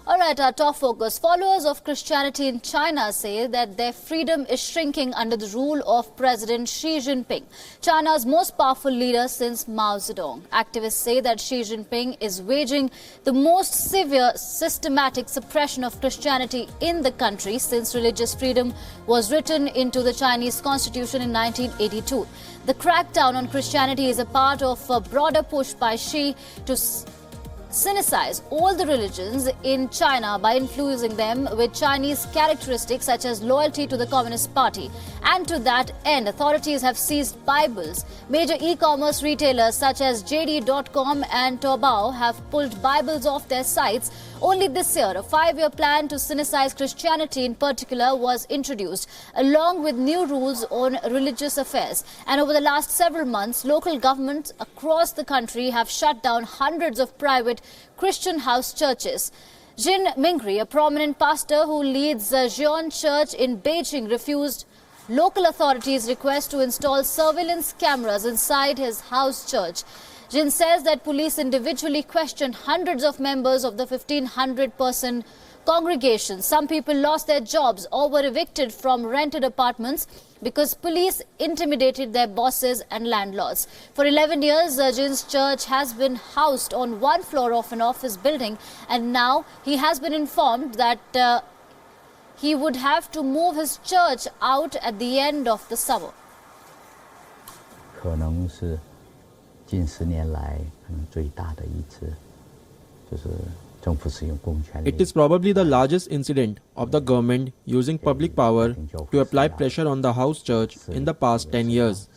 All right, our top focus. Followers of Christianity in China say that their freedom is shrinking under the rule of President Xi Jinping, China's most powerful leader since Mao Zedong. Activists say that Xi Jinping is waging the most severe systematic suppression of Christianity in the country since religious freedom was written into the Chinese constitution in 1982. The crackdown on Christianity is a part of a broader push by Xi to sinicize all the religions in China by infusing them with Chinese characteristics such as loyalty to the Communist Party. And to that end, authorities have seized Bibles. Major e-commerce retailers such as JD.com and Taobao have pulled Bibles off their sites. Only this year, a 5-year plan to sinicize Christianity in particular was introduced, along with new rules on religious affairs. And over the last several months, local governments across the country have shut down hundreds of private Christian house churches. Jin Mingri, a prominent pastor who leads the WION church in Beijing, refused local authorities' request to install surveillance cameras inside his house church. Jin says that police individually questioned hundreds of members of the 1,500-person congregation. Some people lost their jobs or were evicted from rented apartments because police intimidated their bosses and landlords. For 11 years, Jin's church has been housed on one floor of an office building, and now he has been informed that he would have to move his church out at the end of the summer. 可能是近10年来可能最大的一次，就是政府使用公权力。 It is probably the largest incident of the government using public power to apply pressure on the house church in the past 10 years,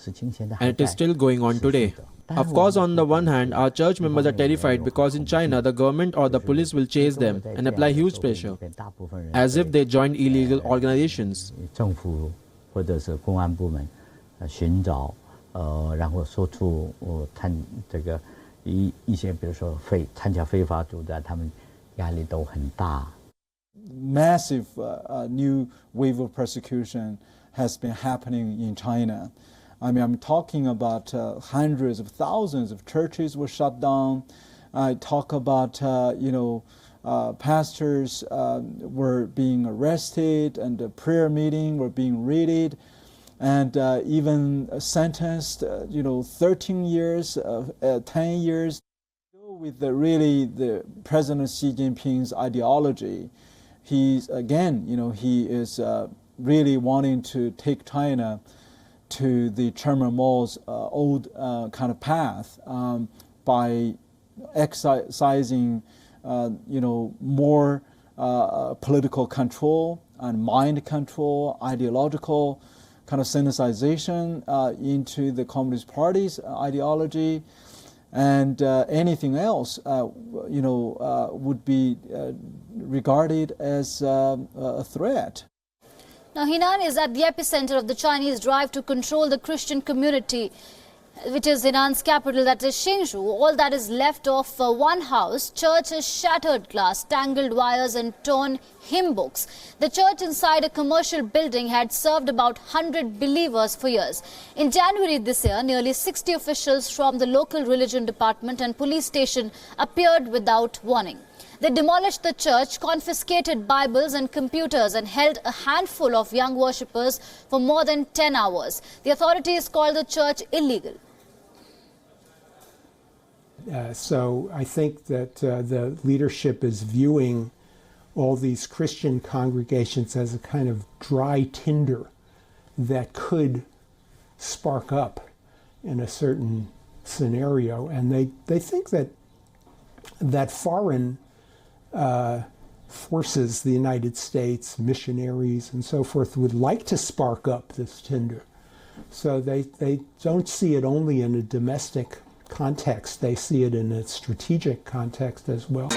and it is still going on today. Of course, on the one hand, our church members are terrified because in China, the government or the police will chase them and apply huge pressure, as if they joined illegal organizations. 政府或者是公安部门寻找然后说出一些比如说参加非法组织，他们压力都很大。 Massive new wave of persecution has been happening in China. I mean, I'm talking about hundreds of thousands of churches were shut down. I talk about, pastors were being arrested and the prayer meeting were being raided and even sentenced, 13 years, 10 years. With the President Xi Jinping's ideology, he is really wanting to take China to the Chairman Mao's old kind of path by exercising, more political control and mind control, ideological kind of syncretization into the Communist Party's ideology, and anything else, would be regarded as a threat. Now, Henan is at the epicenter of the Chinese drive to control the Christian community, which is Henan's capital, that is Hsinchu. All that is left of one house church is shattered glass, tangled wires and torn hymn books. The church inside a commercial building had served about 100 believers for years. In January this year, nearly 60 officials from the local religion department and police station appeared without warning. They demolished the church, confiscated Bibles and computers, and held a handful of young worshippers for more than 10 hours. The authorities called the church illegal. So I think that the leadership is viewing all these Christian congregations as a kind of dry tinder that could spark up in a certain scenario. And they think that foreign forces, the United States, missionaries, and so forth, would like to spark up this tinder. So they don't see it only in a domestic context, they see it in a strategic context as well.